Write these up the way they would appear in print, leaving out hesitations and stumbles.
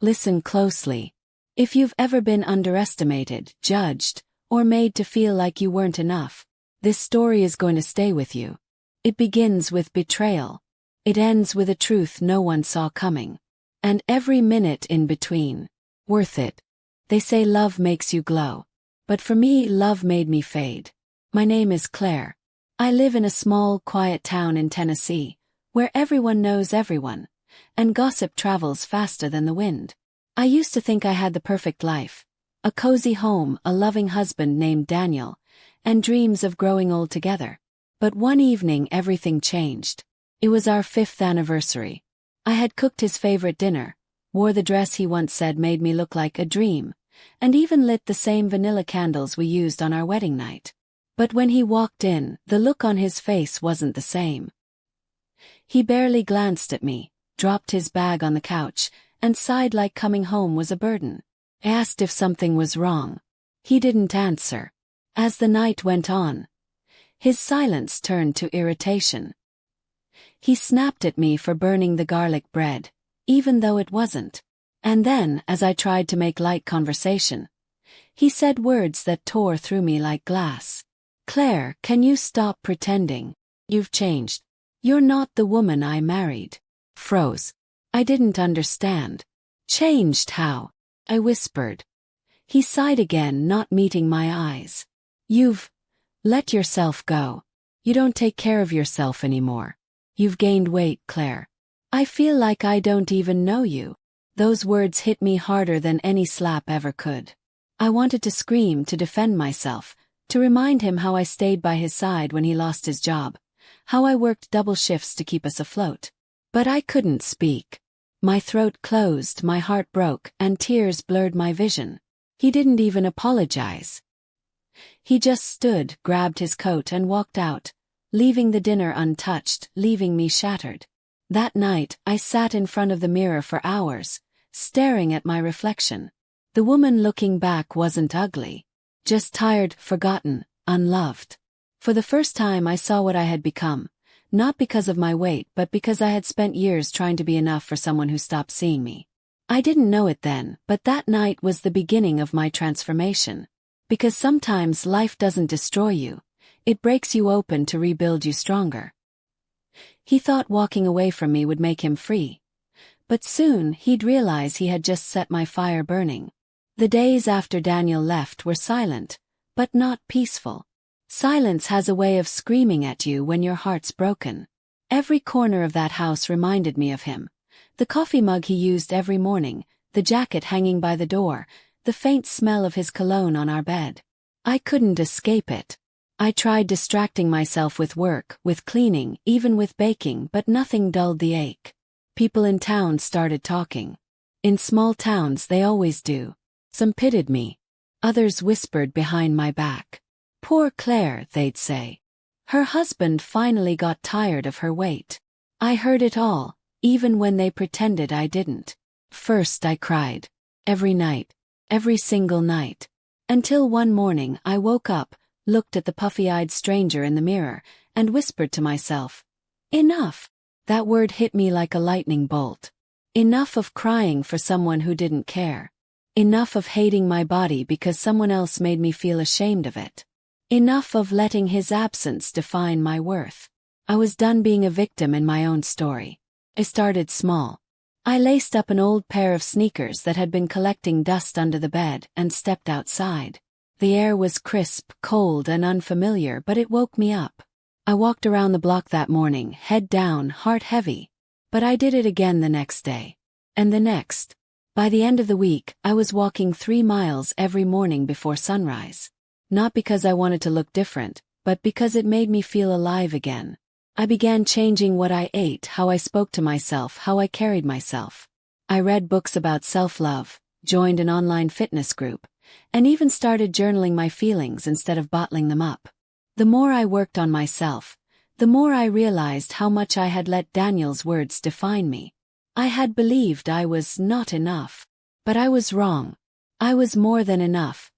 Listen closely. If you've ever been underestimated, judged, or made to feel like you weren't enough, this story is going to stay with you. It begins with betrayal. It ends with a truth no one saw coming. And every minute in between. Worth it. They say love makes you glow. But for me, love made me fade. My name is Claire. I live in a small, quiet town in Tennessee, where everyone knows everyone, and gossip travels faster than the wind. I used to think I had the perfect life. A cozy home, a loving husband named Daniel, and dreams of growing old together. But one evening everything changed. It was our 5th anniversary. I had cooked his favorite dinner, wore the dress he once said made me look like a dream, and even lit the same vanilla candles we used on our wedding night. But when he walked in, the look on his face wasn't the same. He barely glanced at me, dropped his bag on the couch, and sighed like coming home was a burden. I asked if something was wrong. He didn't answer. As the night went on, his silence turned to irritation. He snapped at me for burning the garlic bread, even though it wasn't. And then, as I tried to make light conversation, he said words that tore through me like glass. Claire, can you stop pretending? You've changed. You're not the woman I married. Froze. I didn't understand. Changed how? I whispered. He sighed again, not meeting my eyes. You've let yourself go. You don't take care of yourself anymore. You've gained weight, Claire. I feel like I don't even know you. Those words hit me harder than any slap ever could. I wanted to scream, to defend myself, to remind him how I stayed by his side when he lost his job, how I worked double shifts to keep us afloat. But I couldn't speak. My throat closed, my heart broke, and tears blurred my vision. He didn't even apologize. He just stood, grabbed his coat and walked out, leaving the dinner untouched, leaving me shattered. That night, I sat in front of the mirror for hours, staring at my reflection. The woman looking back wasn't ugly. Just tired, forgotten, unloved. For the first time I saw what I had become, not because of my weight but because I had spent years trying to be enough for someone who stopped seeing me. I didn't know it then, but that night was the beginning of my transformation. Because sometimes life doesn't destroy you, it breaks you open to rebuild you stronger. He thought walking away from me would make him free. But soon he'd realize he had just set my fire burning. The days after Daniel left were silent, but not peaceful. Silence has a way of screaming at you when your heart's broken. Every corner of that house reminded me of him. The coffee mug he used every morning, the jacket hanging by the door, the faint smell of his cologne on our bed. I couldn't escape it. I tried distracting myself with work, with cleaning, even with baking, but nothing dulled the ache. People in town started talking. In small towns they always do. Some pitied me. Others whispered behind my back. Poor Claire, they'd say. Her husband finally got tired of her weight. I heard it all, even when they pretended I didn't. First I cried. Every night. Every single night. Until one morning I woke up, looked at the puffy-eyed stranger in the mirror, and whispered to myself, "Enough." That word hit me like a lightning bolt. Enough of crying for someone who didn't care. Enough of hating my body because someone else made me feel ashamed of it. Enough of letting his absence define my worth. I was done being a victim in my own story. I started small. I laced up an old pair of sneakers that had been collecting dust under the bed and stepped outside. The air was crisp, cold, and unfamiliar, but it woke me up. I walked around the block that morning, head down, heart heavy. But I did it again the next day. And the next. By the end of the week, I was walking 3 miles every morning before sunrise. Not because I wanted to look different, but because it made me feel alive again. I began changing what I ate, how I spoke to myself, how I carried myself. I read books about self-love, joined an online fitness group, and even started journaling my feelings instead of bottling them up. The more I worked on myself, the more I realized how much I had let Daniel's words define me. I had believed I was not enough. But I was wrong. I was more than enough.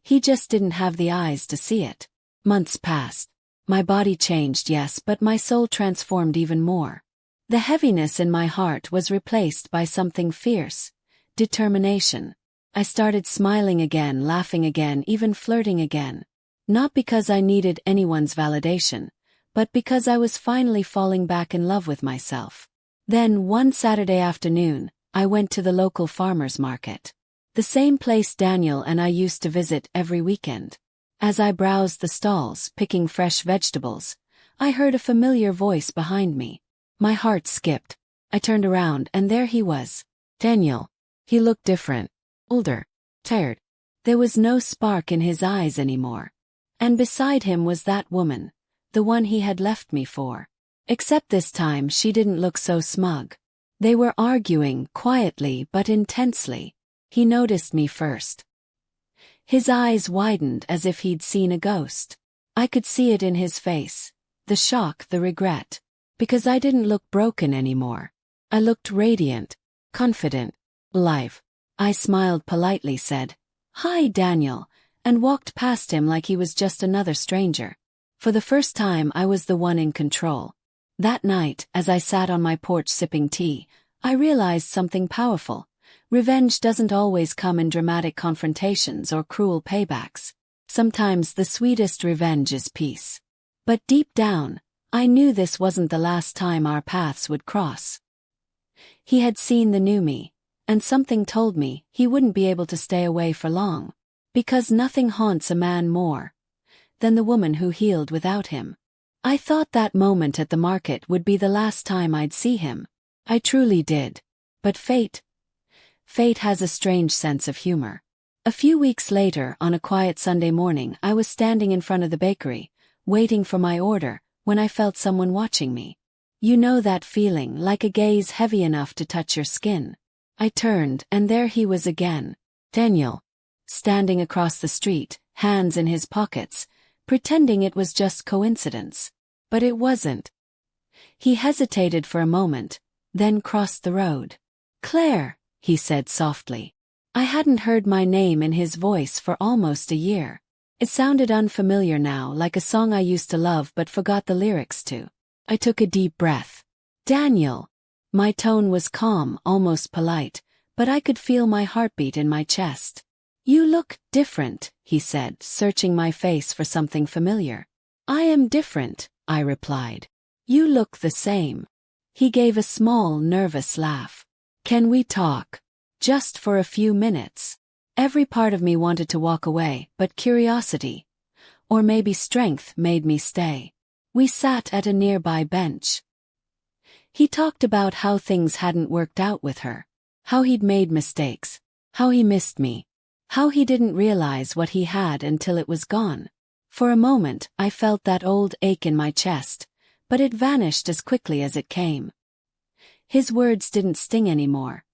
He just didn't have the eyes to see it. Months passed. My body changed, yes, but my soul transformed even more. The heaviness in my heart was replaced by something fierce, determination. I started smiling again, laughing again, even flirting again. Not because I needed anyone's validation, but because I was finally falling back in love with myself. Then, one Saturday afternoon, I went to the local farmer's market. The same place Daniel and I used to visit every weekend. As I browsed the stalls, picking fresh vegetables, I heard a familiar voice behind me. My heart skipped. I turned around and there he was. Daniel. He looked different. Older. Tired. There was no spark in his eyes anymore. And beside him was that woman, the one he had left me for. Except this time she didn't look so smug. They were arguing, quietly but intensely. He noticed me first. His eyes widened as if he'd seen a ghost. I could see it in his face. The shock, the regret. Because I didn't look broken anymore. I looked radiant, confident, alive. I smiled politely, said, "Hi, Daniel," and walked past him like he was just another stranger. For the first time I was the one in control. That night, as I sat on my porch sipping tea, I realized something powerful. Revenge doesn't always come in dramatic confrontations or cruel paybacks. Sometimes the sweetest revenge is peace. But deep down, I knew this wasn't the last time our paths would cross. He had seen the new me, and something told me he wouldn't be able to stay away for long. Because nothing haunts a man more than the woman who healed without him. I thought that moment at the market would be the last time I'd see him. I truly did. But fate has a strange sense of humor. A few weeks later, on a quiet Sunday morning, I was standing in front of the bakery, waiting for my order, when I felt someone watching me. You know that feeling, like a gaze heavy enough to touch your skin. I turned, and there he was again. Daniel. Standing across the street, hands in his pockets, pretending it was just coincidence. But it wasn't. He hesitated for a moment, then crossed the road. "Claire," he said softly. I hadn't heard my name in his voice for almost a year. It sounded unfamiliar now, like a song I used to love but forgot the lyrics to. I took a deep breath. "Daniel." My tone was calm, almost polite, but I could feel my heartbeat in my chest. "You look different," he said, searching my face for something familiar. "I am different," I replied. "You look the same." He gave a small, nervous laugh. "Can we talk? Just for a few minutes?" Every part of me wanted to walk away, but curiosity, or maybe strength, made me stay. We sat at a nearby bench. He talked about how things hadn't worked out with her, how he'd made mistakes, how he missed me, how he didn't realize what he had until it was gone. For a moment, I felt that old ache in my chest, but it vanished as quickly as it came. His words didn't sting anymore.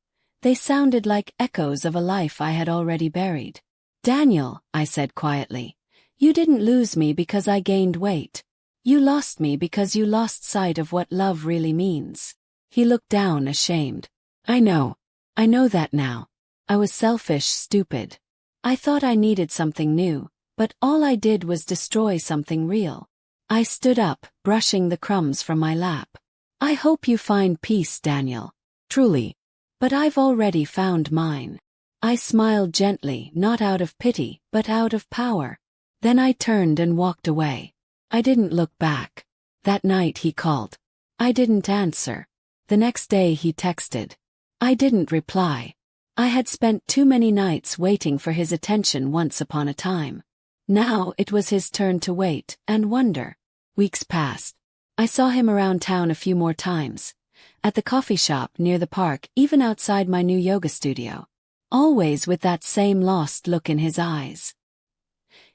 They sounded like echoes of a life I had already buried. "Daniel," I said quietly, "you didn't lose me because I gained weight. You lost me because you lost sight of what love really means." He looked down, ashamed. I know that now. I was selfish, stupid. I thought I needed something new, but all I did was destroy something real. I stood up, brushing the crumbs from my lap. "I hope you find peace, Daniel. Truly. But I've already found mine." I smiled gently, not out of pity, but out of power. Then I turned and walked away. I didn't look back. That night he called. I didn't answer. The next day he texted. I didn't reply. I had spent too many nights waiting for his attention once upon a time. Now it was his turn to wait and wonder. Weeks passed. I saw him around town a few more times. At the coffee shop near the park, even outside my new yoga studio. Always with that same lost look in his eyes.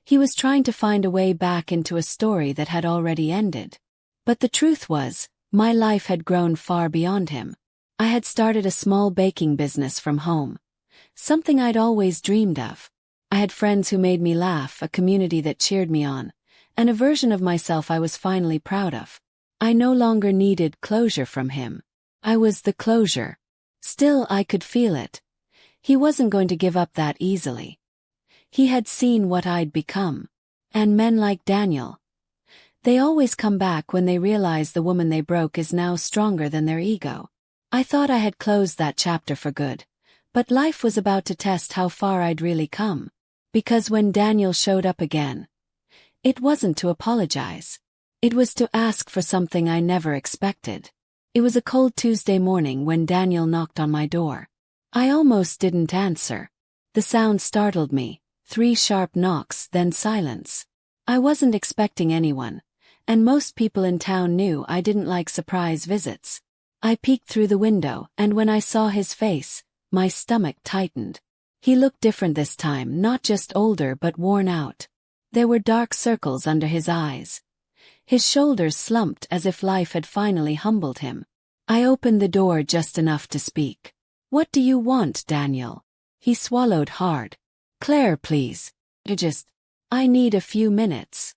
He was trying to find a way back into a story that had already ended. But the truth was, my life had grown far beyond him. I had started a small baking business from home. Something I'd always dreamed of. I had friends who made me laugh, a community that cheered me on, and a version of myself I was finally proud of. I no longer needed closure from him. I was the closure. Still, I could feel it. He wasn't going to give up that easily. He had seen what I'd become. And men like Daniel, they always come back when they realize the woman they broke is now stronger than their ego. I thought I had closed that chapter for good, But life was about to test how far I'd really come. Because when Daniel showed up again, it wasn't to apologize. It was to ask for something I never expected. It was a cold Tuesday morning when Daniel knocked on my door. I almost didn't answer. The sound startled me, 3 sharp knocks, then silence. I wasn't expecting anyone, and most people in town knew I didn't like surprise visits. I peeked through the window, and when I saw his face, my stomach tightened. He looked different this time, not just older but worn out. There were dark circles under his eyes. His shoulders slumped as if life had finally humbled him. I opened the door just enough to speak. "What do you want, Daniel?" He swallowed hard. "Claire, please. I need a few minutes."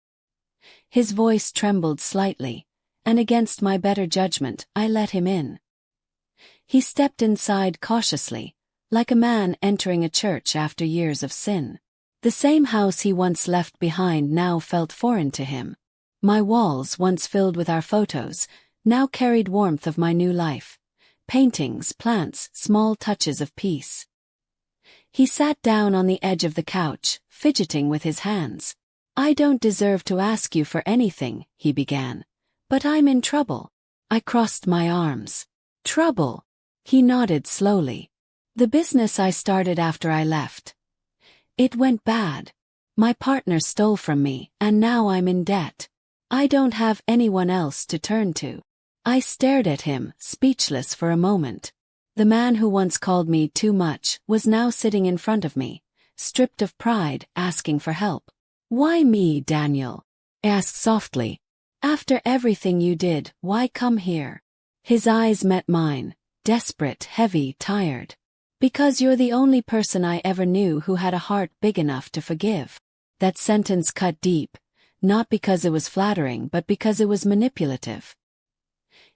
His voice trembled slightly, and against my better judgment, I let him in. He stepped inside cautiously, like a man entering a church after years of sin. The same house he once left behind now felt foreign to him. My walls, once filled with our photos, now carried warmth of my new life. Paintings, plants, small touches of peace. He sat down on the edge of the couch, fidgeting with his hands. "I don't deserve to ask you for anything," he began. "But I'm in trouble." I crossed my arms. "Trouble?" He nodded slowly. "The business I started after I left. It went bad. My partner stole from me, and now I'm in debt. I don't have anyone else to turn to." I stared at him, speechless for a moment. The man who once called me too much was now sitting in front of me, stripped of pride, asking for help. "Why me, Daniel?" I asked softly. "After everything you did, why come here?" His eyes met mine, desperate, heavy, tired. "Because you're the only person I ever knew who had a heart big enough to forgive." That sentence cut deep, not because it was flattering but because it was manipulative.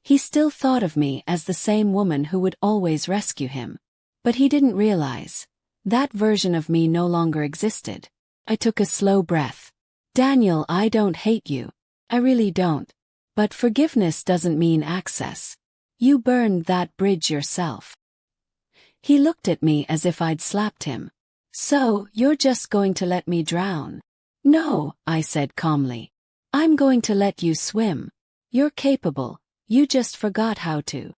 He still thought of me as the same woman who would always rescue him. But he didn't realize that version of me no longer existed. I took a slow breath. "Daniel, I don't hate you. I really don't. But forgiveness doesn't mean access. You burned that bridge yourself." He looked at me as if I'd slapped him. "So, you're just going to let me drown?" "No," I said calmly. "I'm going to let you swim. You're capable. You just forgot how to."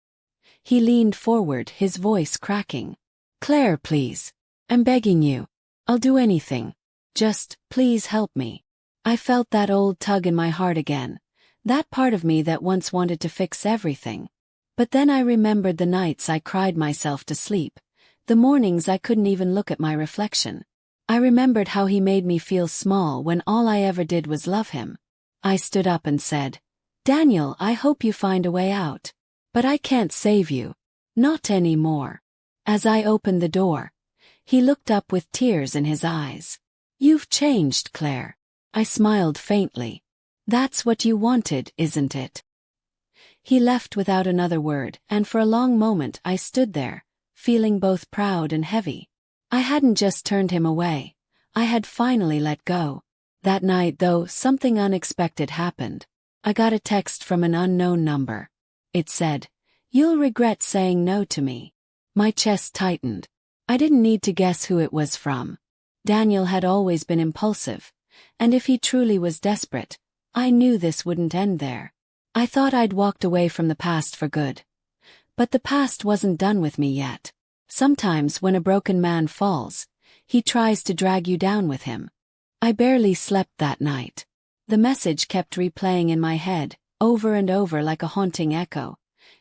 He leaned forward, his voice cracking. "Claire, please. I'm begging you. I'll do anything. Just, please help me." I felt that old tug in my heart again, that part of me that once wanted to fix everything. But then I remembered the nights I cried myself to sleep, the mornings I couldn't even look at my reflection. I remembered how he made me feel small when all I ever did was love him. I stood up and said, "Daniel, I hope you find a way out. But I can't save you. Not anymore." As I opened the door, he looked up with tears in his eyes. "You've changed, Claire." I smiled faintly. "That's what you wanted, isn't it?" He left without another word, and for a long moment I stood there, feeling both proud and heavy. I hadn't just turned him away. I had finally let go. That night, though, something unexpected happened. I got a text from an unknown number. It said, "You'll regret saying no to me." My chest tightened. I didn't need to guess who it was from. Daniel had always been impulsive, and if he truly was desperate, I knew this wouldn't end there. I thought I'd walked away from the past for good. But the past wasn't done with me yet. Sometimes when a broken man falls, he tries to drag you down with him. I barely slept that night. The message kept replaying in my head, over and over like a haunting echo.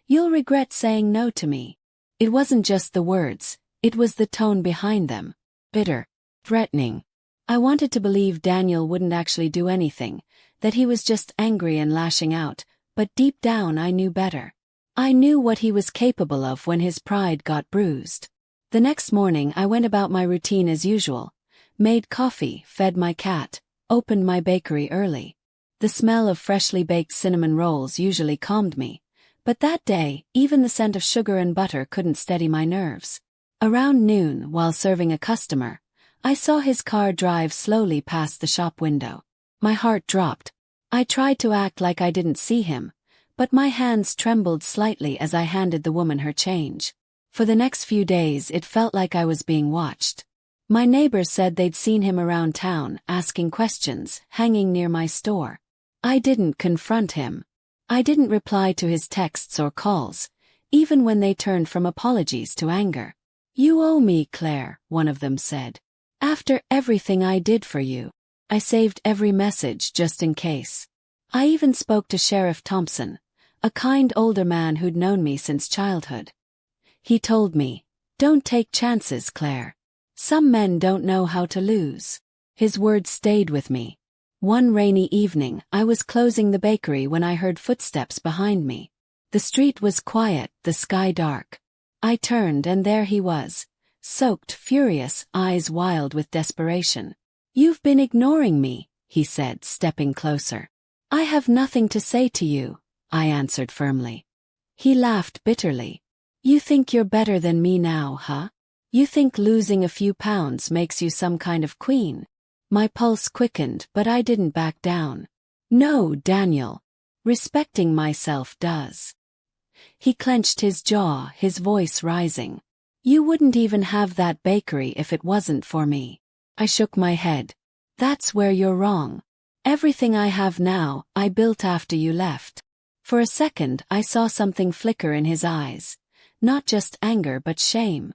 "You'll regret saying no to me." It wasn't just the words, it was the tone behind them. Bitter. Threatening. I wanted to believe Daniel wouldn't actually do anything, that he was just angry and lashing out, but deep down I knew better. I knew what he was capable of when his pride got bruised. The next morning I went about my routine as usual, made coffee, fed my cat, opened my bakery early. The smell of freshly baked cinnamon rolls usually calmed me, but that day, even the scent of sugar and butter couldn't steady my nerves. Around noon, while serving a customer, I saw his car drive slowly past the shop window. My heart dropped. I tried to act like I didn't see him, but my hands trembled slightly as I handed the woman her change. For the next few days it felt like I was being watched. My neighbors said they'd seen him around town, asking questions, hanging near my store. I didn't confront him. I didn't reply to his texts or calls, even when they turned from apologies to anger. "You owe me, Claire," one of them said. "After everything I did for you." I saved every message just in case. I even spoke to Sheriff Thompson, a kind older man who'd known me since childhood. He told me, "Don't take chances, Claire. Some men don't know how to lose." His words stayed with me. One rainy evening, I was closing the bakery when I heard footsteps behind me. The street was quiet, the sky dark. I turned and there he was, soaked, furious, eyes wild with desperation. "You've been ignoring me," he said, stepping closer. "I have nothing to say to you," I answered firmly. He laughed bitterly. "You think you're better than me now, huh? You think losing a few pounds makes you some kind of queen?" My pulse quickened, but I didn't back down. "No, Daniel. Respecting myself does." He clenched his jaw, his voice rising. "You wouldn't even have that bakery if it wasn't for me." I shook my head. "That's where you're wrong. Everything I have now, I built after you left." For a second, I saw something flicker in his eyes. Not just anger but shame.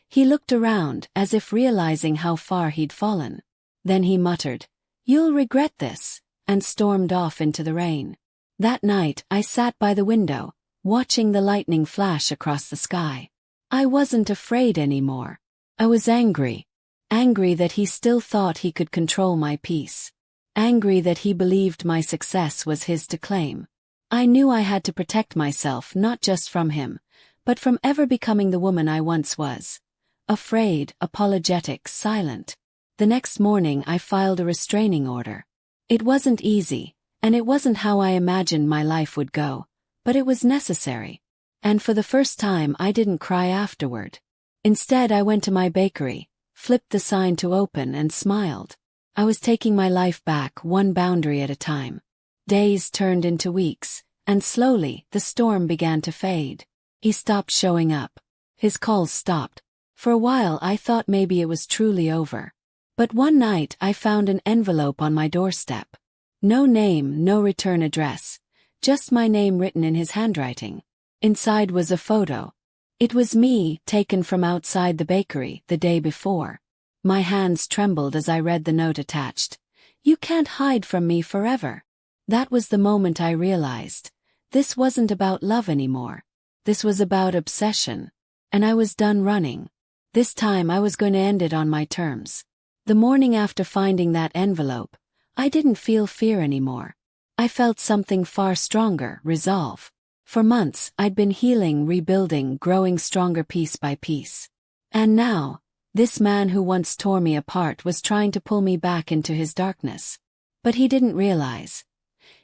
He looked around, as if realizing how far he'd fallen. Then he muttered, "You'll regret this," and stormed off into the rain. That night, I sat by the window, watching the lightning flash across the sky. I wasn't afraid anymore. I was angry. Angry that he still thought he could control my peace. Angry that he believed my success was his to claim. I knew I had to protect myself not just from him, but from ever becoming the woman I once was. Afraid, apologetic, silent. The next morning I filed a restraining order. It wasn't easy, and it wasn't how I imagined my life would go, but it was necessary. And for the first time I didn't cry afterward. Instead I went to my bakery, flipped the sign to open and smiled. I was taking my life back one boundary at a time. Days turned into weeks, and slowly the storm began to fade. He stopped showing up. His calls stopped. For a while I thought maybe it was truly over. But one night I found an envelope on my doorstep. No name, no return address. Just my name written in his handwriting. Inside was a photo. It was me, taken from outside the bakery the day before. My hands trembled as I read the note attached. "You can't hide from me forever." That was the moment I realized. This wasn't about love anymore. This was about obsession. And I was done running. This time I was going to end it on my terms. The morning after finding that envelope, I didn't feel fear anymore. I felt something far stronger, resolve. For months, I'd been healing, rebuilding, growing stronger piece by piece. And now, this man who once tore me apart was trying to pull me back into his darkness. But he didn't realize.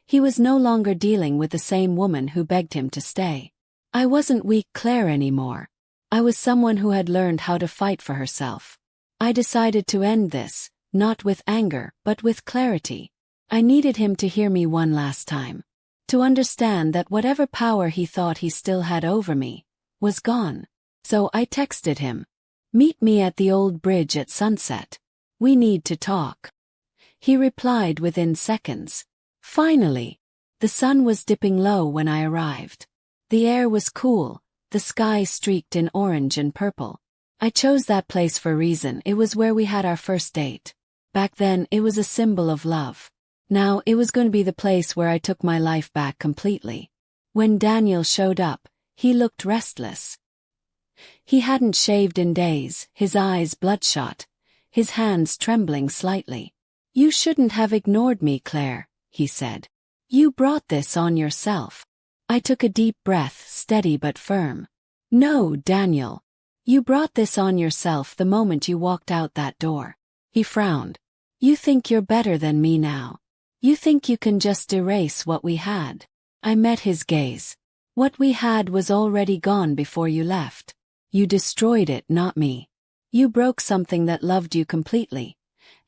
He was no longer dealing with the same woman who begged him to stay. I wasn't weak Claire anymore. I was someone who had learned how to fight for herself. I decided to end this, not with anger, but with clarity. I needed him to hear me one last time. To understand that whatever power he thought he still had over me was gone. So I texted him. "Meet me at the old bridge at sunset. We need to talk." He replied within seconds. Finally. The sun was dipping low when I arrived. The air was cool, the sky streaked in orange and purple. I chose that place for a reason. It was where we had our first date. Back then, it was a symbol of love. Now, it was going to be the place where I took my life back completely. When Daniel showed up, he looked restless. He hadn't shaved in days, his eyes bloodshot, his hands trembling slightly. "You shouldn't have ignored me, Claire," he said. "You brought this on yourself." I took a deep breath, steady but firm. "No, Daniel. You brought this on yourself the moment you walked out that door." He frowned. "You think you're better than me now. You think you can just erase what we had." I met his gaze. "What we had was already gone before you left. You destroyed it, not me. You broke something that loved you completely.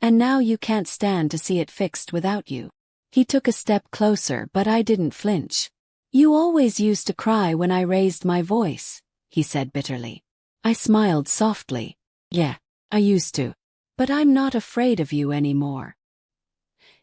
And now you can't stand to see it fixed without you." He took a step closer, but I didn't flinch. "You always used to cry when I raised my voice," he said bitterly. I smiled softly. Yeah, I used to. But I'm not afraid of you anymore.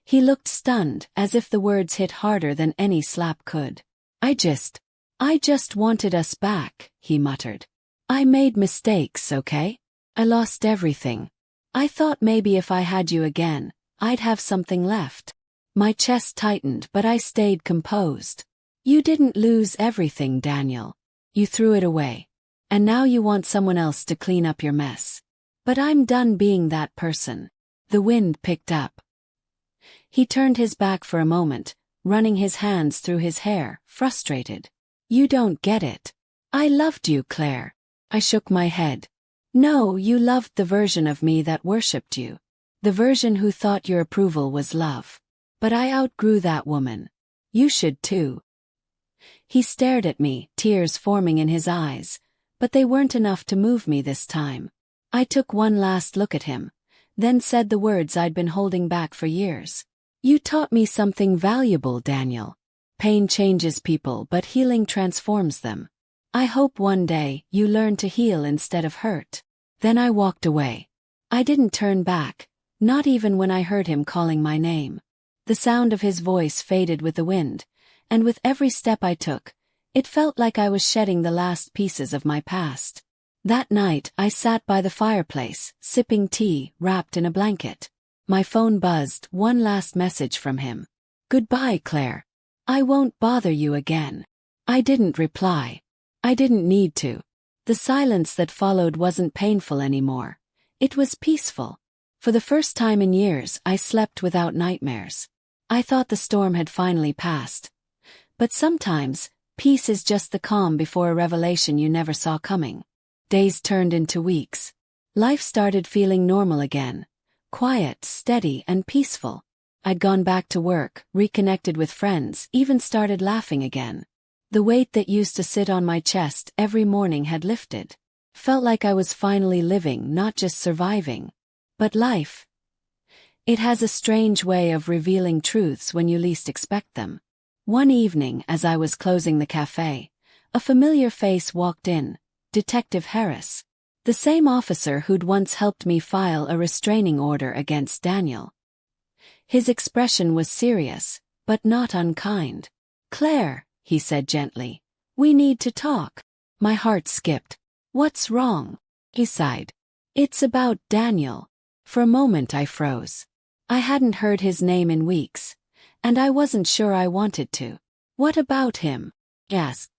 He looked stunned, as if the words hit harder than any slap could. I just wanted us back, he muttered. I made mistakes, okay? I lost everything. I thought maybe if I had you again, I'd have something left. My chest tightened, but I stayed composed. You didn't lose everything, Daniel. You threw it away. And now you want someone else to clean up your mess. But I'm done being that person. The wind picked up. He turned his back for a moment, running his hands through his hair, frustrated. You don't get it. I loved you, Claire. I shook my head. No, you loved the version of me that worshipped you. The version who thought your approval was love. But I outgrew that woman. You should too. He stared at me, tears forming in his eyes, but they weren't enough to move me this time. I took one last look at him, then said the words I'd been holding back for years. You taught me something valuable, Daniel. Pain changes people, but healing transforms them. I hope one day you learn to heal instead of hurt. Then I walked away. I didn't turn back, not even when I heard him calling my name. The sound of his voice faded with the wind, and with every step I took, it felt like I was shedding the last pieces of my past. That night I sat by the fireplace, sipping tea, wrapped in a blanket. My phone buzzed, one last message from him. Goodbye, Claire. I won't bother you again. I didn't reply. I didn't need to. The silence that followed wasn't painful anymore. It was peaceful. For the first time in years, I slept without nightmares. I thought the storm had finally passed. But sometimes, peace is just the calm before a revelation you never saw coming. Days turned into weeks. Life started feeling normal again. Quiet, steady, and peaceful. I'd gone back to work, reconnected with friends, even started laughing again. The weight that used to sit on my chest every morning had lifted. Felt like I was finally living, not just surviving. But life. It has a strange way of revealing truths when you least expect them. One evening, as I was closing the cafe, a familiar face walked in, Detective Harris. The same officer who'd once helped me file a restraining order against Daniel. His expression was serious, but not unkind. Claire, he said gently, we need to talk. My heart skipped. What's wrong? He sighed. It's about Daniel. For a moment I froze. I hadn't heard his name in weeks, and I wasn't sure I wanted to. What about him? I asked.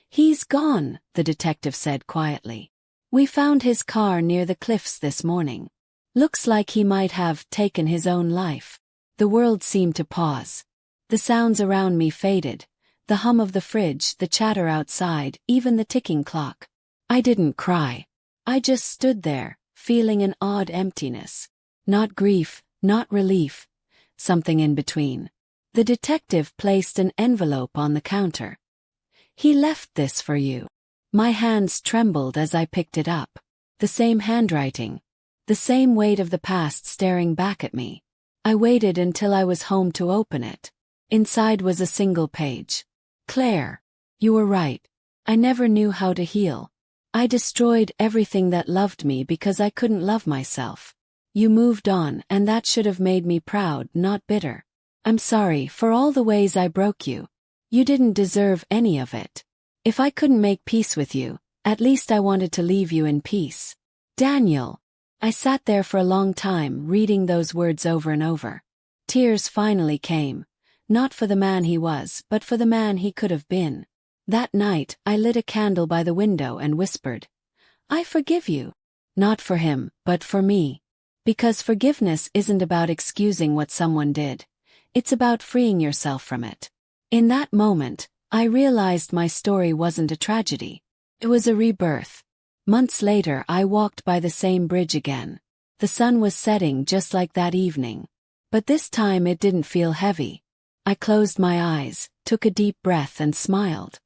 He's gone, the detective said quietly. We found his car near the cliffs this morning. Looks like he might have taken his own life. The world seemed to pause. The sounds around me faded. The hum of the fridge, the chatter outside, even the ticking clock. I didn't cry. I just stood there, feeling an odd emptiness. Not grief, not relief. Something in between. The detective placed an envelope on the counter. He left this for you. My hands trembled as I picked it up. The same handwriting. The same weight of the past staring back at me. I waited until I was home to open it. Inside was a single page. Claire, you were right. I never knew how to heal. I destroyed everything that loved me because I couldn't love myself. You moved on, and that should have made me proud, not bitter. I'm sorry for all the ways I broke you. You didn't deserve any of it. If I couldn't make peace with you, at least I wanted to leave you in peace. Daniel. I sat there for a long time, reading those words over and over. Tears finally came. Not for the man he was, but for the man he could have been. That night, I lit a candle by the window and whispered, I forgive you. Not for him, but for me. Because forgiveness isn't about excusing what someone did. It's about freeing yourself from it. In that moment, I realized my story wasn't a tragedy. It was a rebirth. Months later, I walked by the same bridge again. The sun was setting just like that evening. But this time it didn't feel heavy. I closed my eyes, took a deep breath and smiled.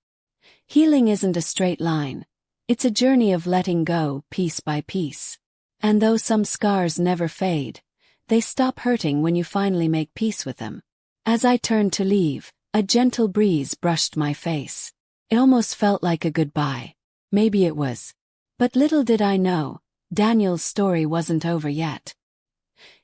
Healing isn't a straight line. It's a journey of letting go, piece by piece. And though some scars never fade, they stop hurting when you finally make peace with them. As I turned to leave, a gentle breeze brushed my face. It almost felt like a goodbye. Maybe it was. But little did I know, Daniel's story wasn't over yet.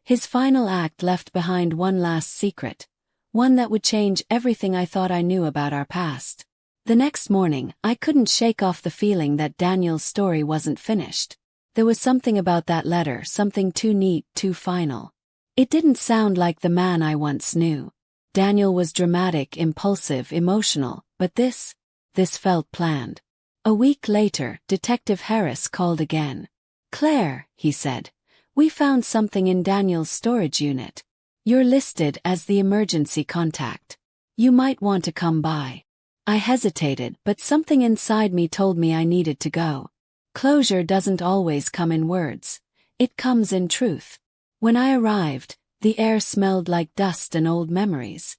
His final act left behind one last secret, one that would change everything I thought I knew about our past. The next morning, I couldn't shake off the feeling that Daniel's story wasn't finished. There was something about that letter, something too neat, too final. It didn't sound like the man I once knew. Daniel was dramatic, impulsive, emotional, but this felt planned. A week later, Detective Harris called again. "Claire," he said, "we found something in Daniel's storage unit. You're listed as the emergency contact. You might want to come by." I hesitated, but something inside me told me I needed to go. Closure doesn't always come in words. It comes in truth. When I arrived, the air smelled like dust and old memories.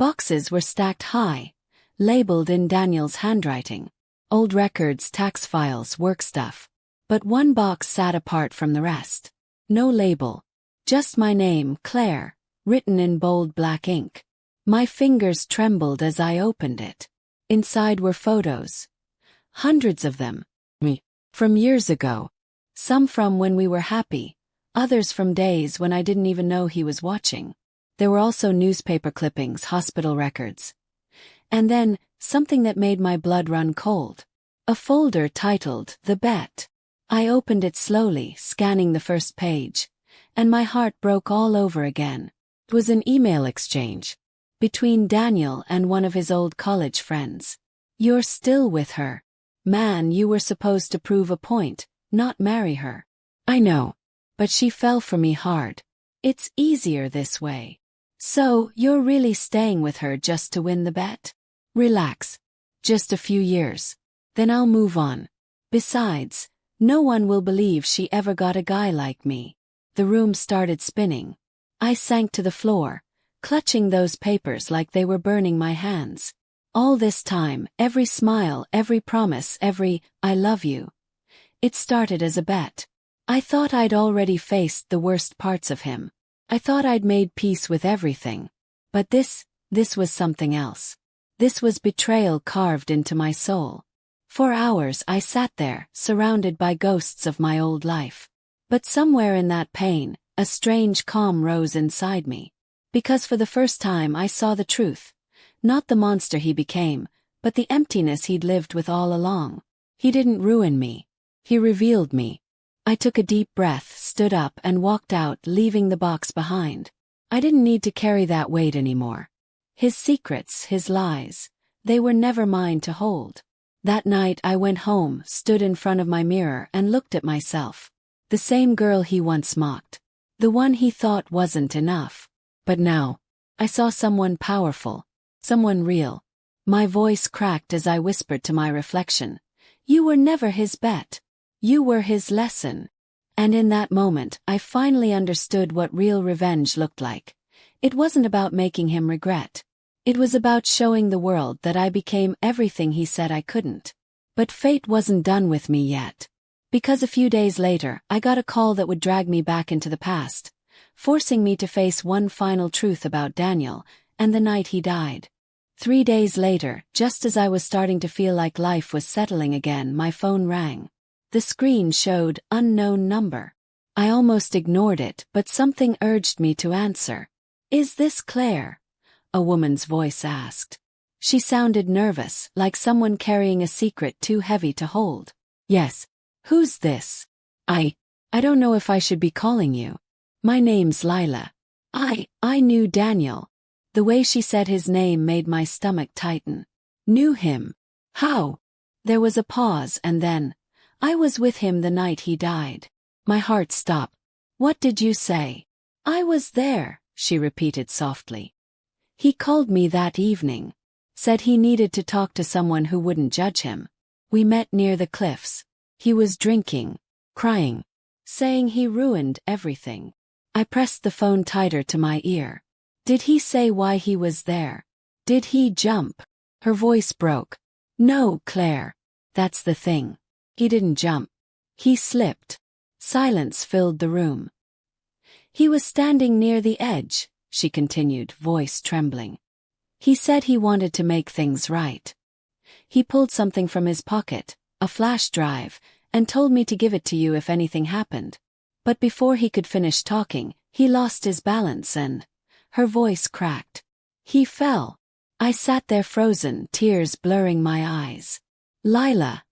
Boxes were stacked high, labeled in Daniel's handwriting. Old records, tax files, work stuff. But one box sat apart from the rest. No label. Just my name, Claire, written in bold black ink. My fingers trembled as I opened it. Inside were photos. Hundreds of them. Me. From years ago. Some from when we were happy, others from days when I didn't even know he was watching. There were also newspaper clippings, hospital records. And then, something that made my blood run cold. A folder titled, "The Bet." I opened it slowly, scanning the first page, and my heart broke all over again. It was an email exchange between Daniel and one of his old college friends. "You're still with her. Man, you were supposed to prove a point, not marry her." "I know. But she fell for me hard. It's easier this way." "So, you're really staying with her just to win the bet?" "Relax. Just a few years. Then I'll move on. Besides, no one will believe she ever got a guy like me." The room started spinning. I sank to the floor, clutching those papers like they were burning my hands. All this time, every smile, every promise, every "I love you." It started as a bet. I thought I'd already faced the worst parts of him. I thought I'd made peace with everything. But this was something else. This was betrayal carved into my soul. For hours I sat there, surrounded by ghosts of my old life. But somewhere in that pain, a strange calm rose inside me. Because for the first time I saw the truth. Not the monster he became, but the emptiness he'd lived with all along. He didn't ruin me. He revealed me. I took a deep breath, stood up, and walked out, leaving the box behind. I didn't need to carry that weight anymore. His secrets, his lies, they were never mine to hold. That night I went home, stood in front of my mirror, and looked at myself. The same girl he once mocked. The one he thought wasn't enough. But now, I saw someone powerful. Someone real. My voice cracked as I whispered to my reflection. "You were never his bet. You were his lesson." And in that moment, I finally understood what real revenge looked like. It wasn't about making him regret. It was about showing the world that I became everything he said I couldn't. But fate wasn't done with me yet. Because a few days later, I got a call that would drag me back into the past, forcing me to face one final truth about Daniel, and the night he died. 3 days later, just as I was starting to feel like life was settling again, my phone rang. The screen showed unknown number. I almost ignored it, but something urged me to answer. "Is this Claire?" a woman's voice asked. She sounded nervous, like someone carrying a secret too heavy to hold. "Yes. Who's this?" I don't know if I should be calling you. My name's Lila." I knew Daniel. The way she said his name made my stomach tighten. "Knew him? How?" There was a pause, and then, "I was with him the night he died." My heart stopped. "What did you say?" "I was there," she repeated softly. "He called me that evening. Said he needed to talk to someone who wouldn't judge him. We met near the cliffs. He was drinking, crying, saying he ruined everything." I pressed the phone tighter to my ear. "Did he say why he was there? Did he jump?" Her voice broke. "No, Claire. That's the thing. He didn't jump. He slipped." Silence filled the room. "He was standing near the edge," she continued, voice trembling. "He said he wanted to make things right. He pulled something from his pocket, a flash drive, and told me to give it to you if anything happened. But before he could finish talking, he lost his balance and her voice cracked. He fell. I sat there frozen, tears blurring my eyes. Lila,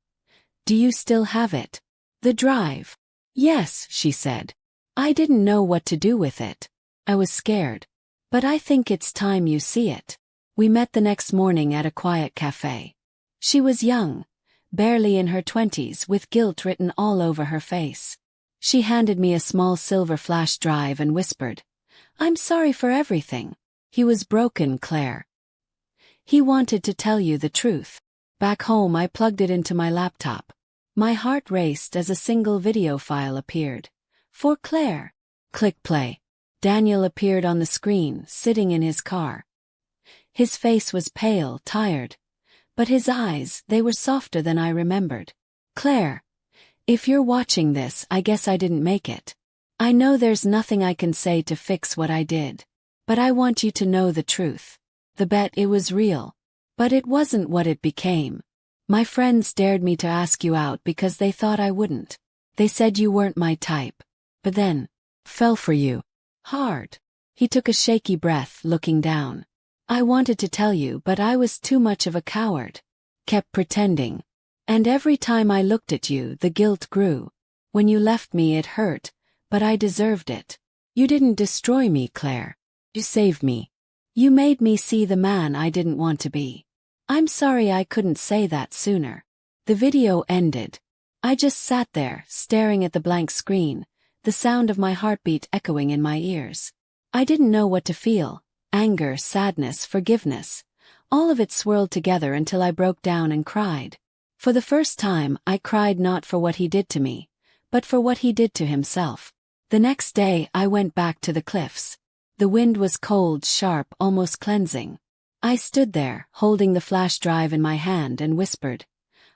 do you still have it? The drive? Yes, she said. I didn't know what to do with it. I was scared. But I think it's time you see it. We met the next morning at a quiet cafe. She was young, barely in her 20s, with guilt written all over her face. She handed me a small silver flash drive and whispered, "I'm sorry for everything." He was broken, Claire. He wanted to tell you the truth. Back home, I plugged it into my laptop. My heart raced as a single video file appeared. For Claire. Click play. Daniel appeared on the screen, sitting in his car. His face was pale, tired. But his eyes, they were softer than I remembered. Claire, if you're watching this, I guess I didn't make it. I know there's nothing I can say to fix what I did. But I want you to know the truth. The bet, it was real. But it wasn't what it became. My friends dared me to ask you out because they thought I wouldn't. They said you weren't my type. But then, fell for you. Hard. He took a shaky breath, looking down. I wanted to tell you, but I was too much of a coward. Kept pretending. And every time I looked at you, the guilt grew. When you left me, it hurt, but I deserved it. You didn't destroy me, Claire. You saved me. You made me see the man I didn't want to be. I'm sorry I couldn't say that sooner. The video ended. I just sat there, staring at the blank screen, the sound of my heartbeat echoing in my ears. I didn't know what to feel. Anger, sadness, forgiveness. All of it swirled together until I broke down and cried. For the first time, I cried not for what he did to me, but for what he did to himself. The next day, I went back to the cliffs. The wind was cold, sharp, almost cleansing. I stood there, holding the flash drive in my hand, and whispered,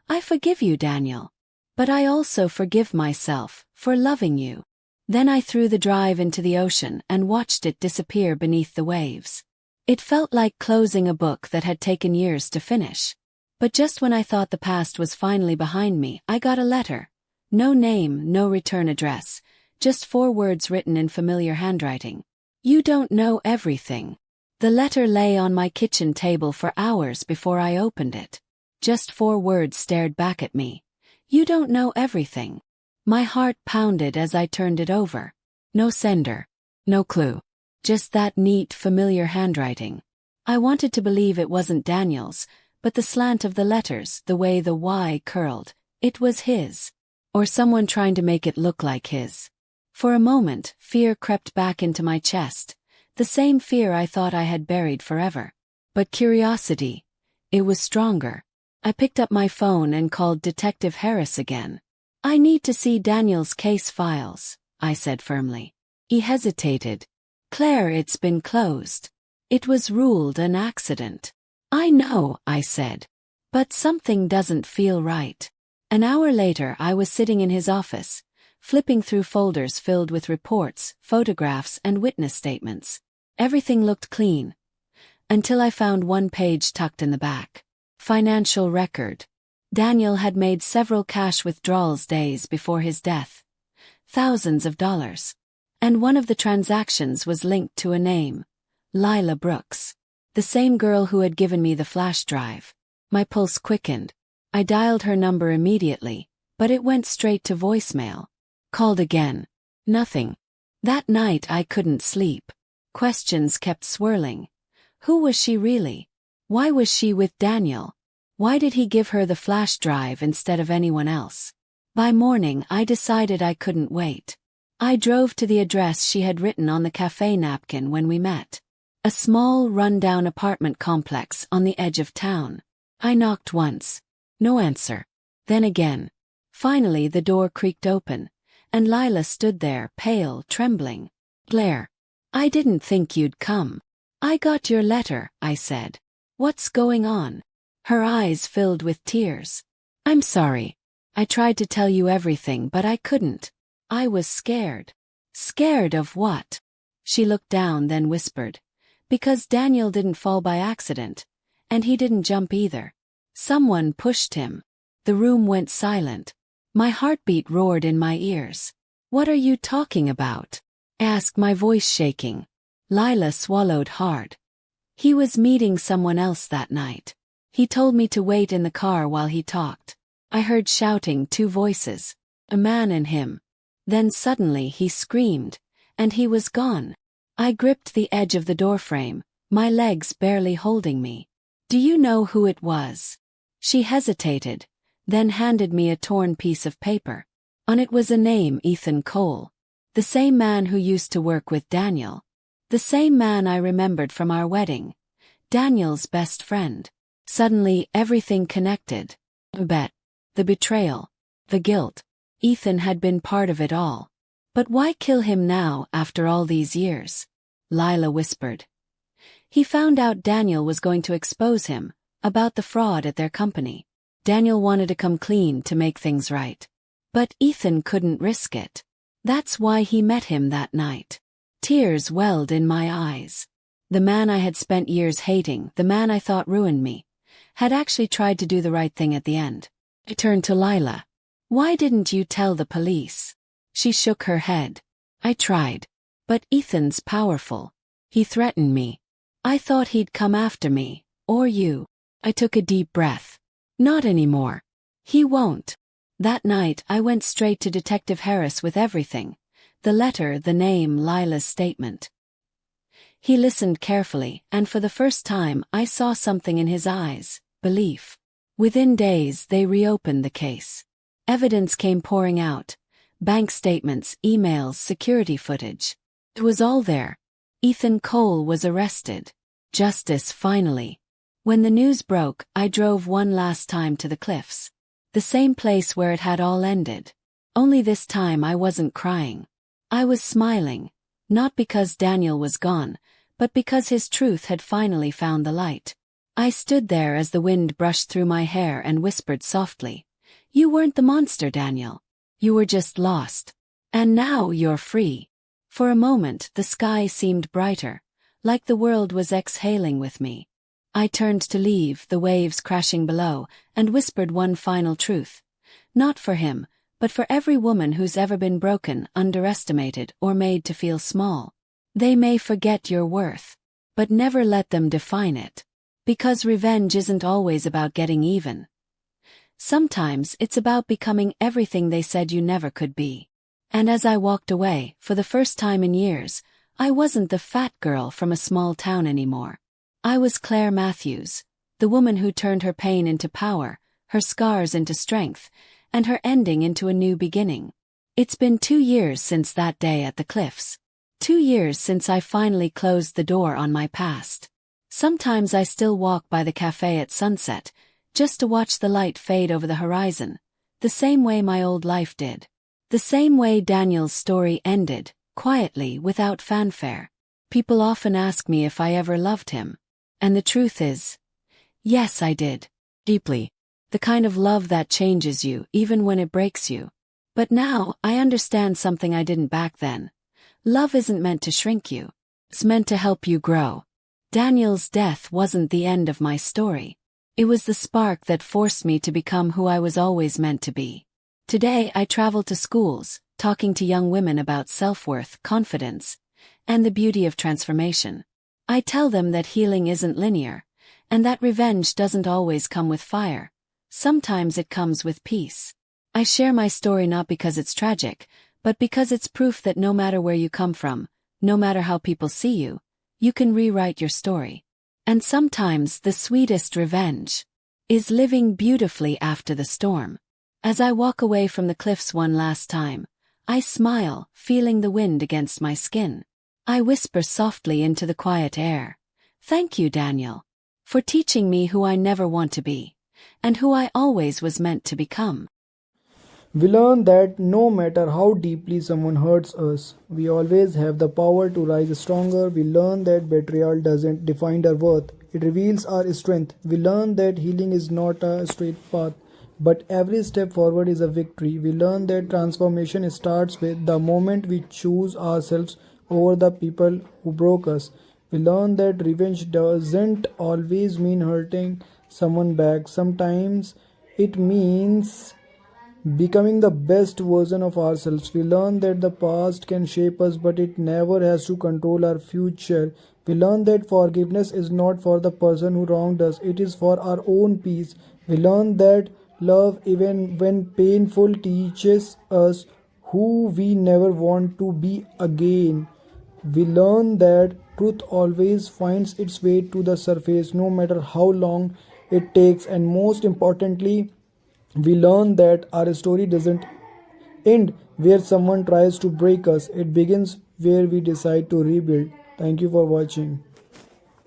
"I forgive you, Daniel. But I also forgive myself for loving you." Then I threw the drive into the ocean and watched it disappear beneath the waves. It felt like closing a book that had taken years to finish. But just when I thought the past was finally behind me, I got a letter. No name, no return address, just 4 words written in familiar handwriting. "You don't know everything." The letter lay on my kitchen table for hours before I opened it. Just 4 words stared back at me. "You don't know everything." My heart pounded as I turned it over. No sender. No clue. Just that neat, familiar handwriting. I wanted to believe it wasn't Daniel's, but the slant of the letters, the way the Y curled, it was his. Or someone trying to make it look like his. For a moment, fear crept back into my chest. The same fear I thought I had buried forever. But curiosity, it was stronger. I picked up my phone and called Detective Harris again. "I need to see Daniel's case files," I said firmly. He hesitated. "Claire, it's been closed. It was ruled an accident." "I know," I said. "But something doesn't feel right." An hour later, I was sitting in his office, flipping through folders filled with reports, photographs, and witness statements. Everything looked clean. Until I found one page tucked in the back. Financial record. Daniel had made several cash withdrawals days before his death. Thousands of dollars. And one of the transactions was linked to a name. Lila Brooks. The same girl who had given me the flash drive. My pulse quickened. I dialed her number immediately, but it went straight to voicemail. Called again. Nothing. That night I couldn't sleep. Questions kept swirling. Who was she really? Why was she with Daniel? Why did he give her the flash drive instead of anyone else? By morning I decided I couldn't wait. I drove to the address she had written on the cafe napkin when we met. A small, run-down apartment complex on the edge of town. I knocked once. No answer. Then again. Finally the door creaked open, and Lila stood there, pale, trembling. "Blair, I didn't think you'd come." "I got your letter," I said. "What's going on?" Her eyes filled with tears. "I'm sorry. I tried to tell you everything, but I couldn't. I was scared." "Scared of what?" She looked down, then whispered. "Because Daniel didn't fall by accident. And he didn't jump either. Someone pushed him." The room went silent. My heartbeat roared in my ears. "What are you talking about?" I asked, my voice shaking. Lila swallowed hard. "He was meeting someone else that night. He told me to wait in the car while he talked." I heard shouting, two voices. A man and him. Then suddenly he screamed, and he was gone. I gripped the edge of the doorframe, my legs barely holding me. "Do you know who it was?" She hesitated, then handed me a torn piece of paper. On it was a name, Ethan Cole. The same man who used to work with Daniel. The same man I remembered from our wedding. Daniel's best friend. Suddenly everything connected. The bet. The betrayal. The guilt. Ethan had been part of it all. But why kill him now after all these years? Lila whispered. He found out Daniel was going to expose him, about the fraud at their company. Daniel wanted to come clean to make things right. But Ethan couldn't risk it. That's why he met him that night. Tears welled in my eyes. The man I had spent years hating, the man I thought ruined me, had actually tried to do the right thing at the end. I turned to Lila. "Why didn't you tell the police?" She shook her head. "I tried. But Ethan's powerful. He threatened me. I thought he'd come after me, or you." I took a deep breath. "Not anymore. He won't." That night I went straight to Detective Harris with everything. The letter, the name, Lila's statement. He listened carefully, and for the first time I saw something in his eyes, belief. Within days they reopened the case. Evidence came pouring out. Bank statements, emails, security footage. It was all there. Ethan Cole was arrested. Justice finally. When the news broke, I drove one last time to the cliffs. The same place where it had all ended. Only this time I wasn't crying. I was smiling. Not because Daniel was gone, but because his truth had finally found the light. I stood there as the wind brushed through my hair and whispered softly, "You weren't the monster, Daniel. You were just lost. And now you're free." For a moment the sky seemed brighter, like the world was exhaling with me. I turned to leave, the waves crashing below, and whispered one final truth. Not for him, but for every woman who's ever been broken, underestimated, or made to feel small. They may forget your worth, but never let them define it. Because revenge isn't always about getting even. Sometimes it's about becoming everything they said you never could be. And as I walked away, for the first time in years, I wasn't the fat girl from a small town anymore. I was Claire Matthews, the woman who turned her pain into power, her scars into strength, and her ending into a new beginning. It's been 2 years since that day at the cliffs. 2 years since I finally closed the door on my past. Sometimes I still walk by the cafe at sunset, just to watch the light fade over the horizon, the same way my old life did. The same way Daniel's story ended, quietly, without fanfare. People often ask me if I ever loved him. And the truth is, yes, I did. Deeply. The kind of love that changes you, even when it breaks you. But now, I understand something I didn't back then. Love isn't meant to shrink you. It's meant to help you grow. Daniel's death wasn't the end of my story. It was the spark that forced me to become who I was always meant to be. Today I travel to schools, talking to young women about self-worth, confidence, and the beauty of transformation. I tell them that healing isn't linear, and that revenge doesn't always come with fire. Sometimes it comes with peace. I share my story not because it's tragic, but because it's proof that no matter where you come from, no matter how people see you, you can rewrite your story. And sometimes the sweetest revenge is living beautifully after the storm. As I walk away from the cliffs one last time, I smile, feeling the wind against my skin. I whisper softly into the quiet air, "Thank you, Daniel, for teaching me who I never want to be, and who I always was meant to become." We learn that no matter how deeply someone hurts us, we always have the power to rise stronger. We learn that betrayal doesn't define our worth, it reveals our strength. We learn that healing is not a straight path, but every step forward is a victory. We learn that transformation starts with the moment we choose ourselves over the people who broke us. We learn that revenge doesn't always mean hurting someone back. Sometimes It means becoming the best version of ourselves. We learn that the past can shape us, but it never has to control our future. We learn that forgiveness is not for the person who wronged us, it is for our own peace. We learn that love, even when painful, teaches us who we never want to be again. We learn that truth always finds its way to the surface, no matter how long it takes, and most importantly, we learn that our story doesn't end where someone tries to break us, it begins where we decide to rebuild. Thank you for watching.